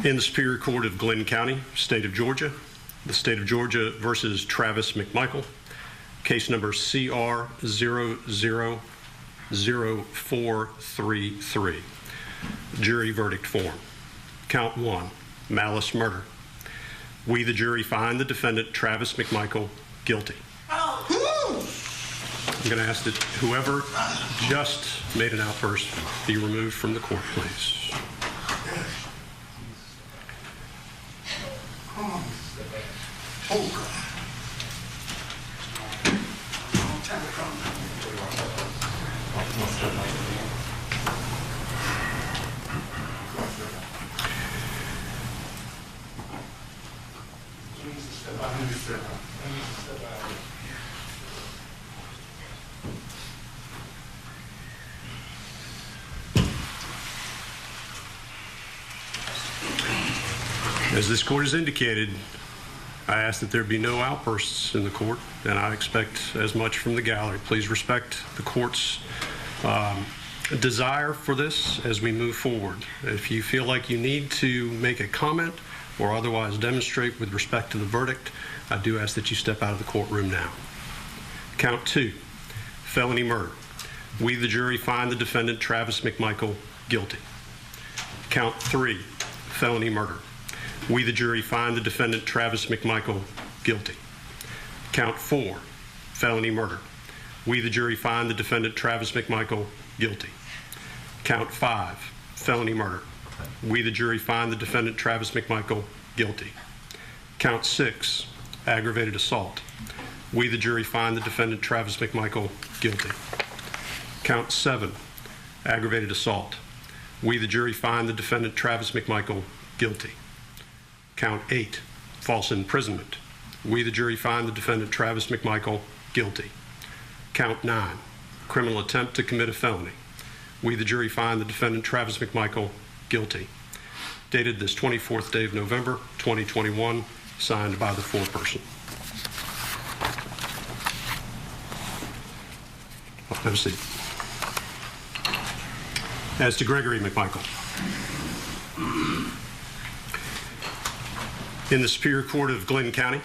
In the Superior Court of Glenn County, State of Georgia, the State of Georgia versus Travis McMichael, case number CR 000433. Jury verdict form. Count 1, malice murder. We, the jury, find the defendant, Travis McMichael, guilty. I'm going to ask that whoever just made an outburst be removed from the court, please. As this court has indicated, I ask that there be no outbursts in the court, and I expect as much from the gallery. Please respect the court's desire for this as we move forward. If you feel like you need to make a comment or otherwise demonstrate with respect to the verdict, I do ask that you step out of the courtroom now. Count 2, felony murder. We, the jury, find the defendant, Travis McMichael, guilty. Count 3, felony murder. We, the jury, find the defendant, Travis McMichael, guilty. Count 4, felony murder. We, the jury, find the defendant, Travis McMichael, guilty. Count 5, felony murder. We, the jury, find the defendant, Travis McMichael, guilty. Count 6, aggravated assault. We, the jury, find the defendant, Travis McMichael, guilty. Count 7, aggravated assault. We, the jury, find the defendant, Travis McMichael, guilty. Count 8, false imprisonment. We, the jury, find the defendant, Travis McMichael, guilty. Count 9, criminal attempt to commit a felony. We, the jury, find the defendant, Travis McMichael, guilty. Dated this 24th day of November, 2021, signed by the foreperson. Have a seat. As to Gregory McMichael. In the Superior Court of Glenn County,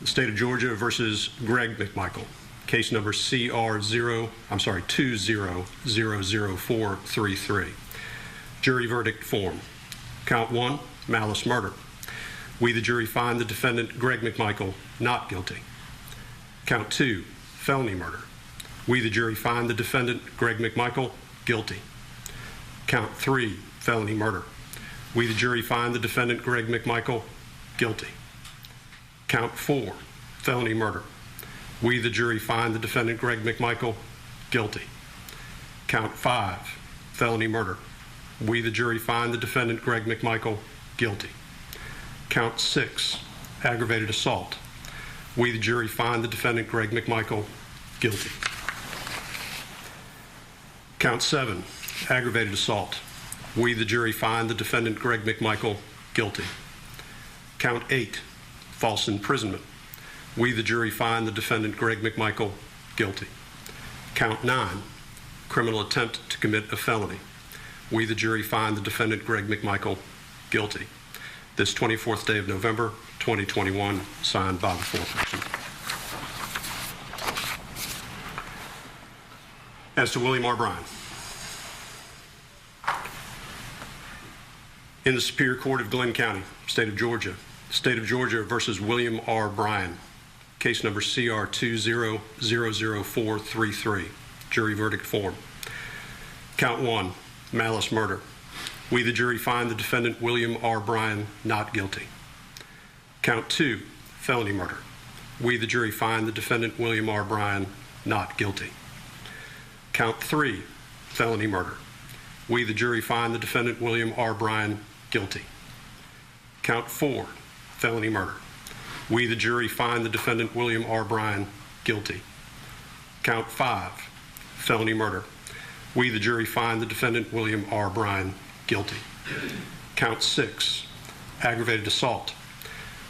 the State of Georgia versus Greg McMichael, case number CR 2000433. Jury verdict form. Count 1, malice murder. We, the jury, find the defendant, Greg McMichael, not guilty. Count 2, felony murder. We, the jury, find the defendant, Greg McMichael, guilty. Count 3, felony murder. We, the jury, find the defendant, Greg McMichael, guilty. Count 4, felony murder. We, the jury, find the defendant, Greg McMichael, guilty. Count 5, felony murder. We, the jury, find the defendant, Greg McMichael, guilty. Count 6, aggravated assault. We, the jury, find the defendant, Greg McMichael, guilty. Count 7, aggravated assault. We, the jury, find the defendant, Greg McMichael, guilty. Count 8, false imprisonment. We, the jury, find the defendant, Greg McMichael, guilty. Count 9, criminal attempt to commit a felony. We, the jury, find the defendant, Greg McMichael, guilty. This 24th day of November, 2021, signed by the foreperson. As to William R. Bryan. In the Superior Court of Glenn County, State of Georgia versus William R. Bryan, case number CR 2000433. Jury verdict form. Count 1, malice murder. We, the jury, find the defendant, William R. Bryan, not guilty. Count 2, felony murder. We, the jury, find the defendant, William R. Bryan, not guilty. Count 3, felony murder. We, the jury, find the defendant, William R. Bryan, guilty. Count 4, felony murder. We, the jury, find the defendant, William R. Bryan, guilty. Count 5, felony murder. We, the jury, find the defendant, William R. Bryan, guilty. Count 6, aggravated assault.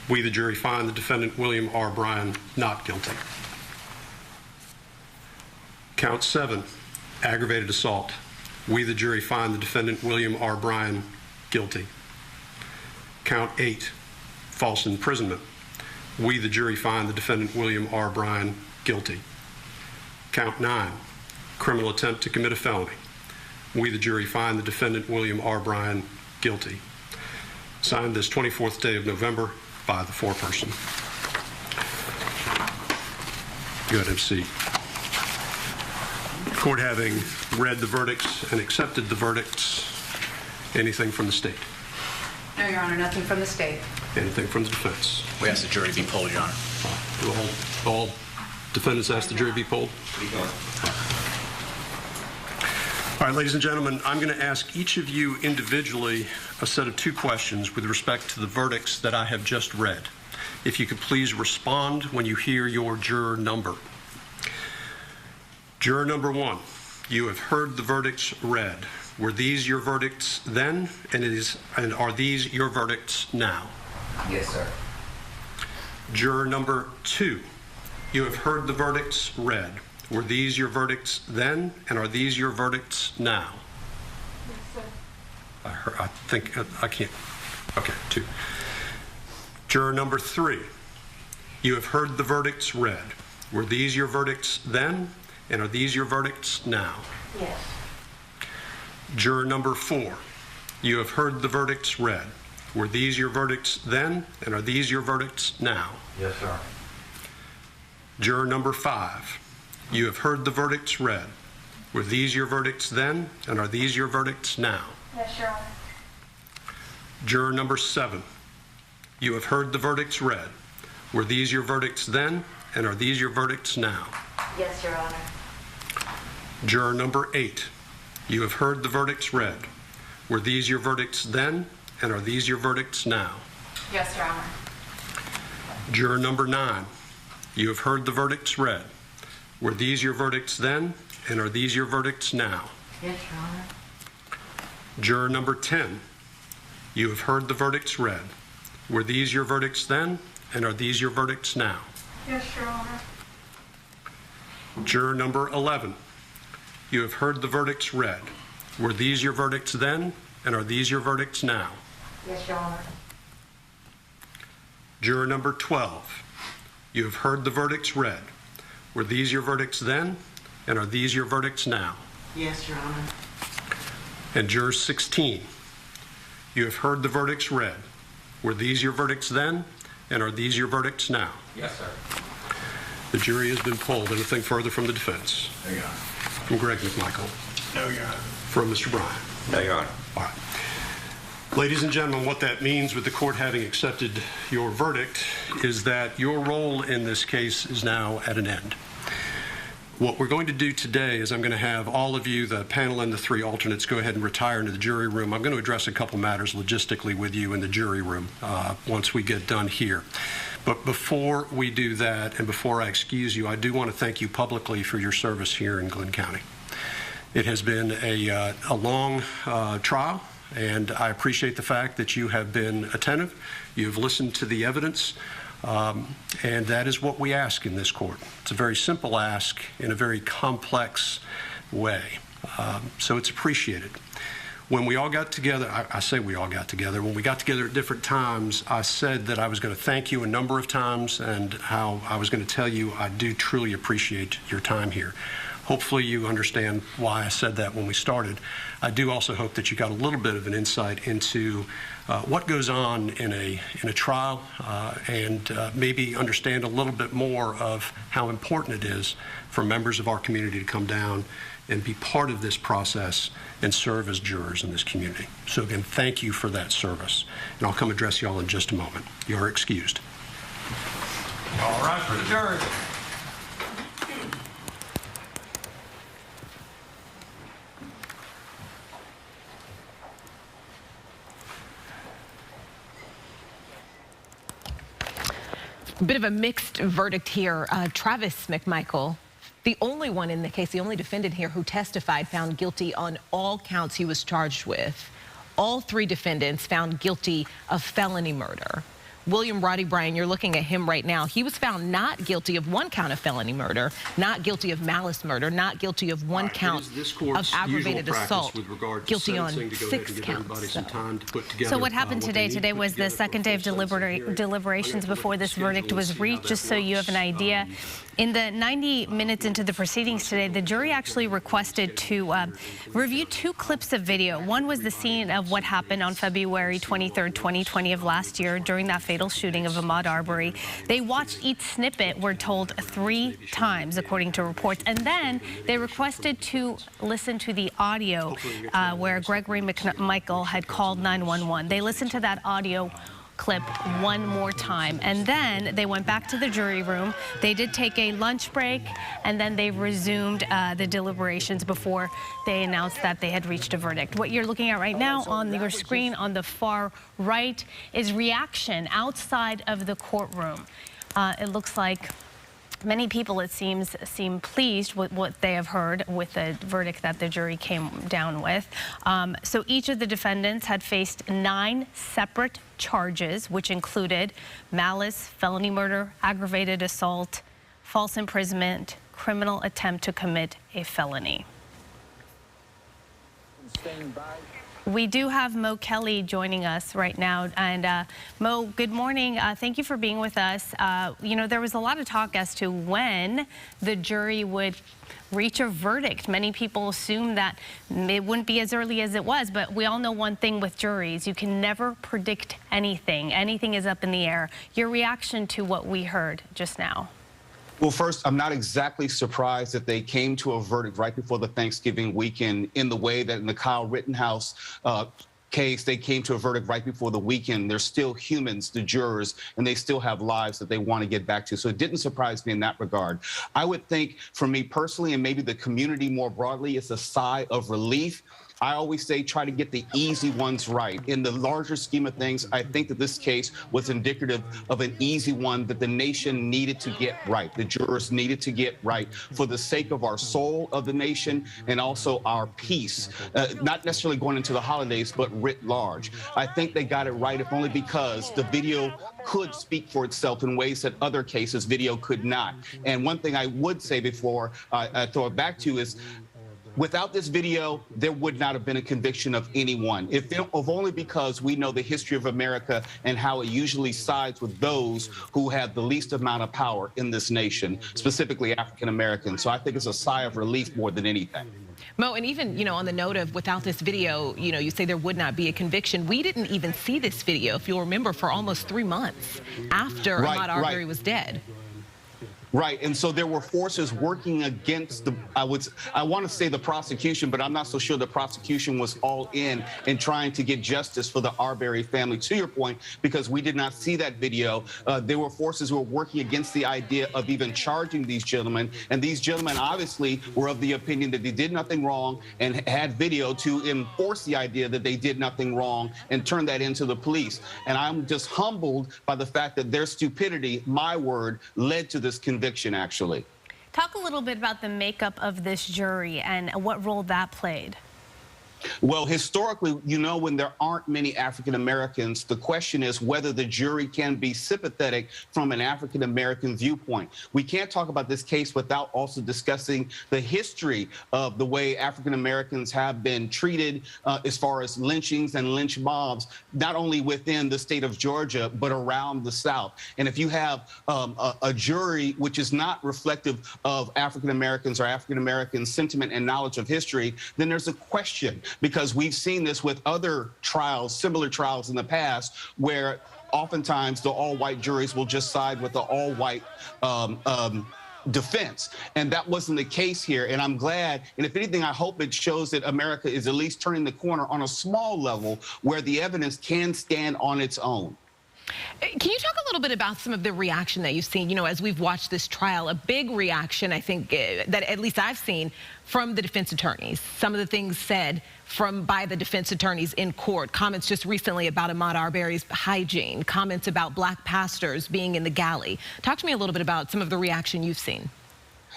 We, the jury, find the defendant, William R. Bryan, not guilty. Count 7, aggravated assault. We, the jury, find the defendant, William R. Bryan, guilty. Count 8, false imprisonment. We, the jury, find the defendant William R. Bryan guilty. Count 9, criminal attempt to commit a felony. We, the jury, find the defendant William R. Bryan guilty. Signed this 24th day of November by the foreperson. Go ahead and have a seat. Court having read the verdicts and accepted the verdicts, anything from the state? No, Your Honor, nothing from the state. Anything from the defense? We ask the jury be polled, Your Honor. Do all defendants ask the jury be polled? All right, ladies and gentlemen, I'm going to ask each of you individually a set of 2 questions with respect to the verdicts that I have just read. If you could please respond when you hear your juror number. Juror number 1, you have heard the verdicts read. Were these your verdicts then, and are these your verdicts now? Yes, sir. Juror number 2, you have heard the verdicts read. Were these your verdicts then, and are these your verdicts now? Yes, sir. I can't. Okay, 2. Juror number 3, you have heard the verdicts read. Were these your verdicts then, and are these your verdicts now? Yes. Juror number 4, you have heard the verdicts read. Were these your verdicts then, and are these your verdicts now? Yes, sir. Juror number 5, you have heard the verdicts read. Were these your verdicts then, and are these your verdicts now? Yes, Your Honor. Juror number 7, you have heard the verdicts read. Were these your verdicts then, and are these your verdicts now? Yes, Your Honor. Juror number 8, you have heard the verdicts read. Were these your verdicts then, and are these your verdicts now? Yes, Your Honor. Juror number 9, you have heard the verdicts read. Were these your verdicts then, and are these your verdicts now? Yes, Your Honor. Juror number 10, you have heard the verdicts read. Were these your verdicts then, and are these your verdicts now? Yes, Your Honor. Juror number 11, you have heard the verdicts read. Were these your verdicts then, and are these your verdicts now? Yes, Your Honor. Juror number 12, you have heard the verdicts read. Were these your verdicts then, and are these your verdicts now? Yes, Your Honor. And juror 16, you have heard the verdicts read. Were these your verdicts then, and are these your verdicts now? Yes, sir. The jury has been polled. Anything further from the defense? No, Your Honor. From Greg McMichael? No, Your Honor. From Mr. Bryan? No, Your Honor. All right. Ladies and gentlemen, what that means with the court having accepted your verdict is that your role in this case is now at an end. What we're going to do today is I'm going to have all of you, the panel and the 3 alternates, go ahead and retire into the jury room. I'm going to address a couple matters logistically with you in the jury room once we get done here. But before we do that, and before I excuse you, I do want to thank you publicly for your service here in Glynn County. It has been a long trial, and I appreciate the fact that you have been attentive. You've listened to the evidence, and that is what we ask in this court. It's a very simple ask in a very complex way, so it's appreciated. When we all got together, I say we all got together, when we got together at different times, I said that I was going to thank you a number of times and how I was going to tell you I do truly appreciate your time here. Hopefully you understand why I said that when we started. I do also hope that you got a little bit of an insight into what goes on in a trial and maybe understand a little bit more of how important it is for members of our community to come down and be part of this process and serve as jurors in this community. So again, thank you for that service. And I'll come address you all in just a moment. You are excused. All right, for the jury. A bit of a mixed verdict here. Travis McMichael, the only one in the case, the only defendant here who testified, found guilty on all counts he was charged with. All 3 defendants found guilty of felony murder. William Roddy Bryan, you're looking at him right now. He was found not guilty of 1 count of felony murder, not guilty of malice murder, not guilty of 1 count of aggravated assault, guilty on 6 counts. So what happened today? Today was the second day of deliberations before this verdict was reached. Just so you have an idea, in the 90 minutes into the proceedings today, the jury actually requested to review 2 clips of video. One was the scene of what happened on February 23rd, 2020 of last year during that fatal shooting of Ahmaud Arbery. They watched each snippet, we're told, 3 times, according to reports. And then they requested to listen to the audio where Gregory McMichael had called 911. They listened to that audio clip 1 more time, and then they went back to the jury room. They did take a lunch break, and then they resumed the deliberations before they announced that they had reached a verdict. What you're looking at right now on your screen on the far right is reaction outside of the courtroom. It looks like many people, it seems, seem pleased with what they have heard with the verdict that the jury came down with. So each of the defendants had faced 9 separate charges, which included malice, felony murder, aggravated assault, false imprisonment, criminal attempt to commit a felony. We do have Mo Kelly joining us right now. And Mo, good morning. Thank you for being with us. You know, there was a lot of talk as to when the jury would reach a verdict. Many people assume that it wouldn't be as early as it was, but we all know one thing with juries: you can never predict anything. Anything is up in the air. Your reaction to what we heard just now? Well, first, I'm not exactly surprised that they came to a verdict right before the Thanksgiving weekend in the way that in the Kyle Rittenhouse case, they came to a verdict right before the weekend. They're still humans, the jurors, and they still have lives that they want to get back to. So it didn't surprise me in that regard. I would think, for me personally, and maybe the community more broadly, it's a sigh of relief. I always say try to get the easy ones right. In the larger scheme of things, I think that this case was indicative of an easy one that the nation needed to get right. The jurors needed to get right for the sake of our soul of the nation and also our peace, not necessarily going into the holidays, but writ large. I think they got it right, if only because the video could speak for itself in ways that other cases video could not. And one thing I would say before I throw it back to you is, without this video, there would not have been a conviction of anyone, if only because we know the history of America and how it usually sides with those who have the least amount of power in this nation, specifically African Americans. So I think it's a sigh of relief more than anything. Mo, and even, you know, on the note of without this video, you know, you say there would not be a conviction. We didn't even see this video, if you'll remember, for almost 3 months after Ahmaud Arbery was dead. Right, and so there were forces working against the, I want to say the prosecution, but I'm not so sure the prosecution was all in trying to get justice for the Arbery family, to your point, because we did not see that video. There were forces who were working against the idea of even charging these gentlemen, and these gentlemen obviously were of the opinion that they did nothing wrong and had video to enforce the idea that they did nothing wrong and turn that into the police. And I'm just humbled by the fact that their stupidity, my word, led to this conviction, actually. Talk a little bit about the makeup of this jury and what role that played. Well, historically, you know, when there aren't many African Americans, the question is whether the jury can be sympathetic from an African American viewpoint. We can't talk about this case without also discussing the history of the way African Americans have been treated as far as lynchings and lynch mobs, not only within the state of Georgia, but around the South. And if you have a jury which is not reflective of African Americans or African American sentiment and knowledge of history, then there's a question. Because we've seen this with other trials, similar trials in the past, where oftentimes the all-white juries will just side with the all-white defense. And that wasn't the case here. And I'm glad, and if anything, I hope it shows that America is at least turning the corner on a small level where the evidence can stand on its own. Can you talk a little bit about some of the reaction that you've seen, you know, as we've watched this trial? A big reaction, I think, that at least I've seen from the defense attorneys. Some of the things said by the defense attorneys in court. Comments just recently about Ahmaud Arbery's hygiene. Comments about black pastors being in the galley. Talk to me a little bit about some of the reaction you've seen.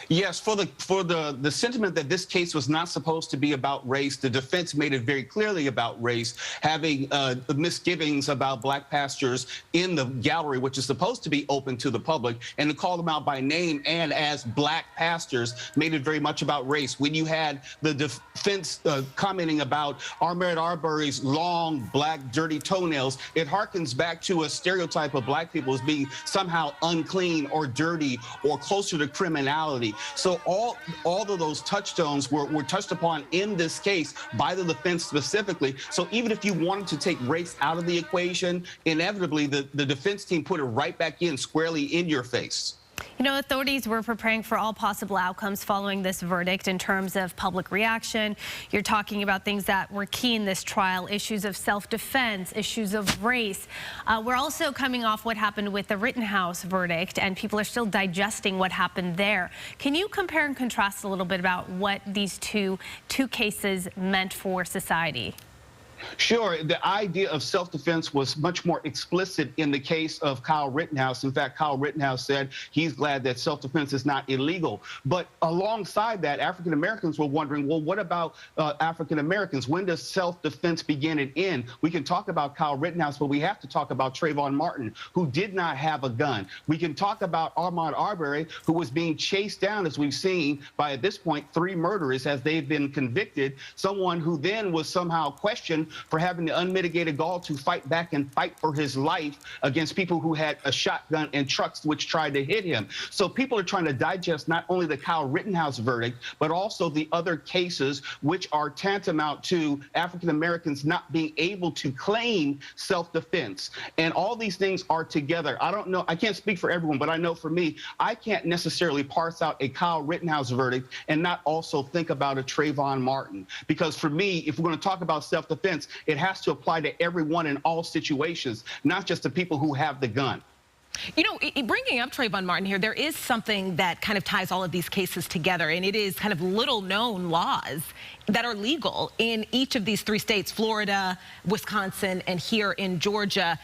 Yes, for the sentiment that this case was not supposed to be about race, the defense made it very clearly about race, having misgivings about black pastors in the gallery, which is supposed to be open to the public, and to call them out by name and as black pastors made it very much about race. When you had the defense commenting about Ahmaud Arbery's long, black, dirty toenails, it harkens back to a stereotype of black people as being somehow unclean or dirty or closer to criminality. So all of those touchstones were touched upon in this case by the defense specifically. So even if you wanted to take race out of the equation, inevitably the defense team put it right back in squarely in your face. You know, authorities were preparing for all possible outcomes following this verdict in terms of public reaction. You're talking about things that were key in this trial, issues of self-defense, issues of race. We're also coming off what happened with the Rittenhouse verdict, and people are still digesting what happened there. Can you compare and contrast a little bit about what these two cases meant for society? Sure. The idea of self-defense was much more explicit in the case of Kyle Rittenhouse. In fact, Kyle Rittenhouse said he's glad that self-defense is not illegal. But alongside that, African Americans were wondering, well, what about African Americans? When does self-defense begin and end? We can talk about Kyle Rittenhouse, but we have to talk about Trayvon Martin, who did not have a gun. We can talk about Ahmaud Arbery, who was being chased down, as we've seen, by, at this point, 3 murderers as they've been convicted, someone who then was somehow questioned for having the unmitigated gall to fight back and fight for his life against people who had a shotgun and trucks which tried to hit him. So people are trying to digest not only the Kyle Rittenhouse verdict, but also the other cases which are tantamount to African Americans not being able to claim self-defense. And all these things are together. I don't know, I can't speak for everyone, but I know for me, I can't necessarily parse out a Kyle Rittenhouse verdict and not also think about a Trayvon Martin. Because for me, if we're going to talk about self-defense, it has to apply to everyone in all situations, not just the people who have the gun. You know, bringing up Trayvon Martin here, there is something that kind of ties all of these cases together, and it is kind of little-known laws that are legal in each of these 3 states, Florida, Wisconsin, and here in Georgia.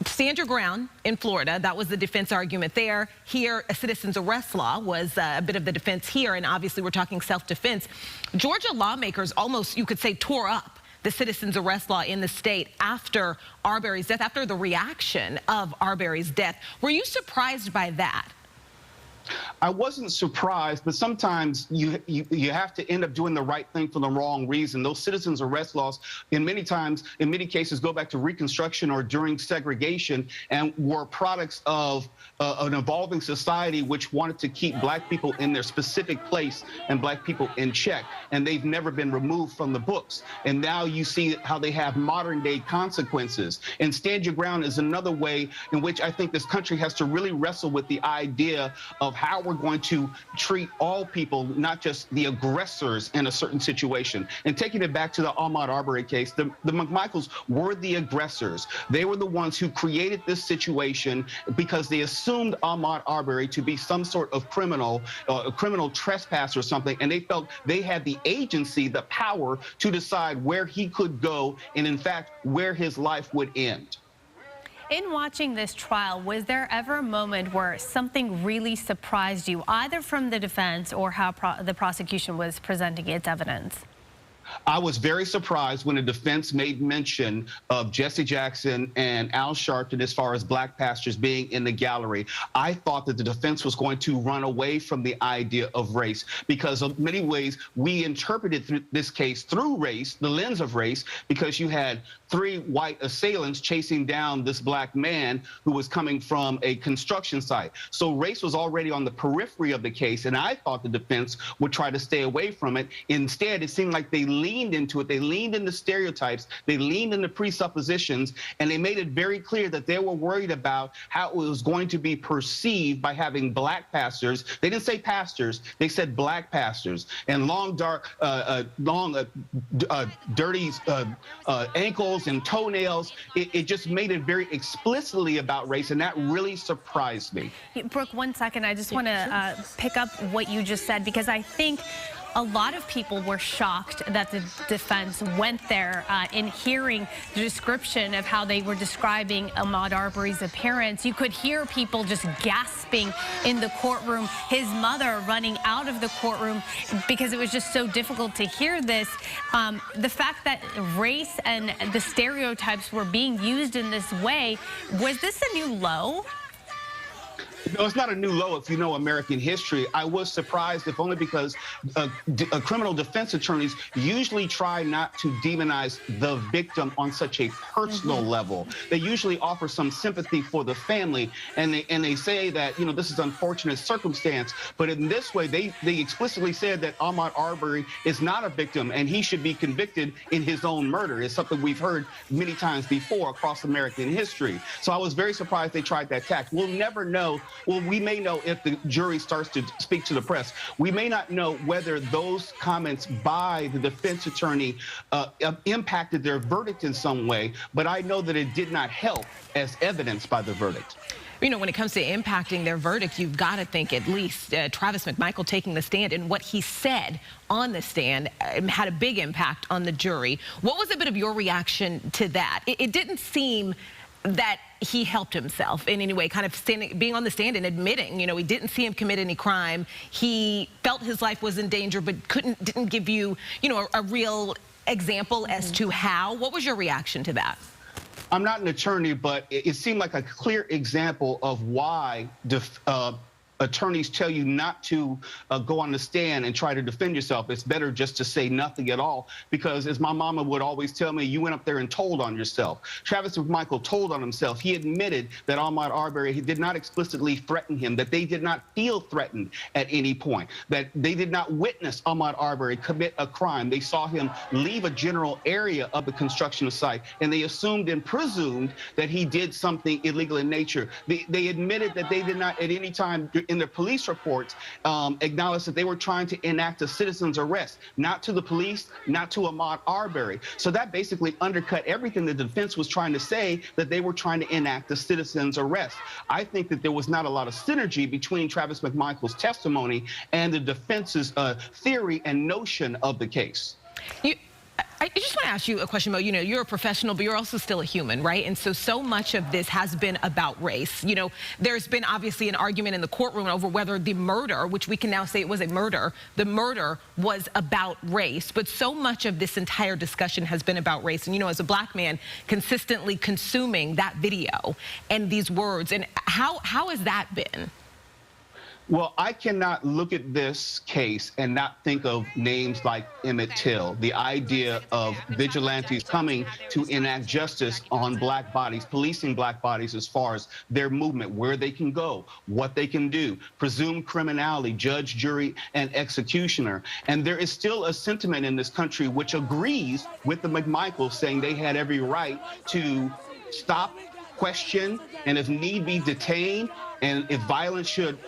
Stand your ground in Florida. That was the defense argument there. Here, a citizen's arrest law was a bit of the defense here, and obviously we're talking self-defense. Georgia lawmakers almost, you could say, tore up the citizen's arrest law in the state after Arbery's death, after the reaction of Arbery's death. Were you surprised by that? I wasn't surprised, but sometimes you have to end up doing the right thing for the wrong reason. Those citizens' arrest laws, in many cases, go back to Reconstruction or during segregation and were products of an evolving society which wanted to keep black people in their specific place and black people in check. And they've never been removed from the books. And now you see how they have modern day consequences. And Stand Your Ground is another way in which I think this country has to really wrestle with the idea of how we're going to treat all people, not just the aggressors in a certain situation. And taking it back to the Ahmaud Arbery case, the McMichaels were the aggressors. They were the ones who created this situation because they assumed Ahmaud Arbery to be some sort of criminal, a criminal trespass or something, and they felt they had the agency, the power to decide where he could go and, in fact, where his life would end. In watching this trial, was there ever a moment where something really surprised you, either from the defense or how the prosecution was presenting its evidence? I was very surprised when the defense made mention of Jesse Jackson and Al Sharpton as far as black pastors being in the gallery. I thought that the defense was going to run away from the idea of race because in many ways we interpreted this case through race, the lens of race, because you had 3 white assailants chasing down this black man who was coming from a construction site. So race was already on the periphery of the case, and I thought the defense would try to stay away from it. Instead, it seemed like they leaned into it. They leaned into stereotypes. They leaned into presuppositions, and they made it very clear that they were worried about how it was going to be perceived by having black pastors. They didn't say pastors. They said black pastors. And long, dark, dirty ankles and toenails. It just made it very explicitly about race, and that really surprised me. Brooke, 1 second. I just want to pick up what you just said, because I think a lot of people were shocked that the defense went there in hearing the description of how they were describing Ahmaud Arbery's appearance. You could hear people just gasping in the courtroom, his mother running out of the courtroom because it was just so difficult to hear this. The fact that race and the stereotypes were being used in this way, was this a new low? No, it's not a new low if you know American history. I was surprised, if only because criminal defense attorneys usually try not to demonize the victim on such a personal level. They usually offer some sympathy for the family, and they say that, you know, this is unfortunate circumstance. But in this way, they explicitly said that Ahmaud Arbery is not a victim, and he should be convicted in his own murder. It's something we've heard many times before across American history. So I was very surprised they tried that tack. We'll never know. Well, we may know if the jury starts to speak to the press. We may not know whether those comments by the defense attorney impacted their verdict in some way, but I know that it did not help as evidenced by the verdict. You know, when it comes to impacting their verdict, you've got to think at least Travis McMichael taking the stand and what he said on the stand had a big impact on the jury. What was a bit of your reaction to that? It didn't seem that he helped himself in any way, kind of being on the stand and admitting, you know, he didn't see him commit any crime. He felt his life was in danger, but didn't give you, you know, a real example as to how. What was your reaction to that? I'm not an attorney, but it seemed like a clear example of why attorneys tell you not to go on the stand and try to defend yourself. It's better just to say nothing at all, because as my mama would always tell me, you went up there and told on yourself. Travis McMichael told on himself. He admitted that Ahmaud Arbery, he did not explicitly threaten him, that they did not feel threatened at any point, that they did not witness Ahmaud Arbery commit a crime. They saw him leave a general area of the construction site, and they assumed and presumed that he did something illegal in nature. They admitted that they did not at any time in their police reports acknowledged that they were trying to enact a citizen's arrest, not to the police, not to Ahmaud Arbery. So that basically undercut everything the defense was trying to say, that they were trying to enact a citizen's arrest. I think that there was not a lot of synergy between Travis McMichael's testimony and the defense's theory and notion of the case. I just want to ask you a question, Mo. You know, you're a professional, but you're also still a human, right? And so much of this has been about race. You know, there's been obviously an argument in the courtroom over whether the murder, which we can now say it was a murder, the murder was about race. But so much of this entire discussion has been about race. And, you know, as a black man consistently consuming that video and these words, and how has that been? Well, I cannot look at this case and not think of names like Emmett Till, the idea of vigilantes coming to enact justice on black bodies, policing black bodies as far as their movement, where they can go, what they can do, presumed criminality, judge, jury, and executioner. And there is still a sentiment in this country which agrees with the McMichaels, saying they had every right to stop, question, and if need be, detain. And if violence should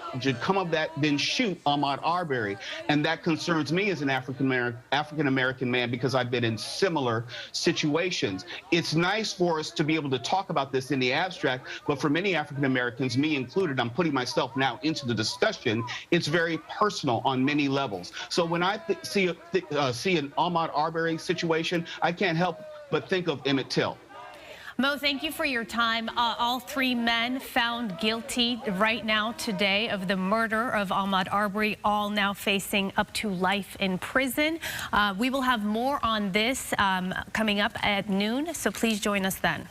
come of that, then shoot Ahmaud Arbery. And that concerns me as an African-American man, because I've been in similar situations. It's nice for us to be able to talk about this in the abstract, but for many African-Americans, me included, I'm putting myself now into the discussion, it's very personal on many levels. So when I see an Ahmaud Arbery situation, I can't help but think of Emmett Till. Mo, thank you for your time. All three men found guilty right now today of the murder of Ahmaud Arbery, all now facing up to life in prison. We will have more on this coming up at noon, so please join us then.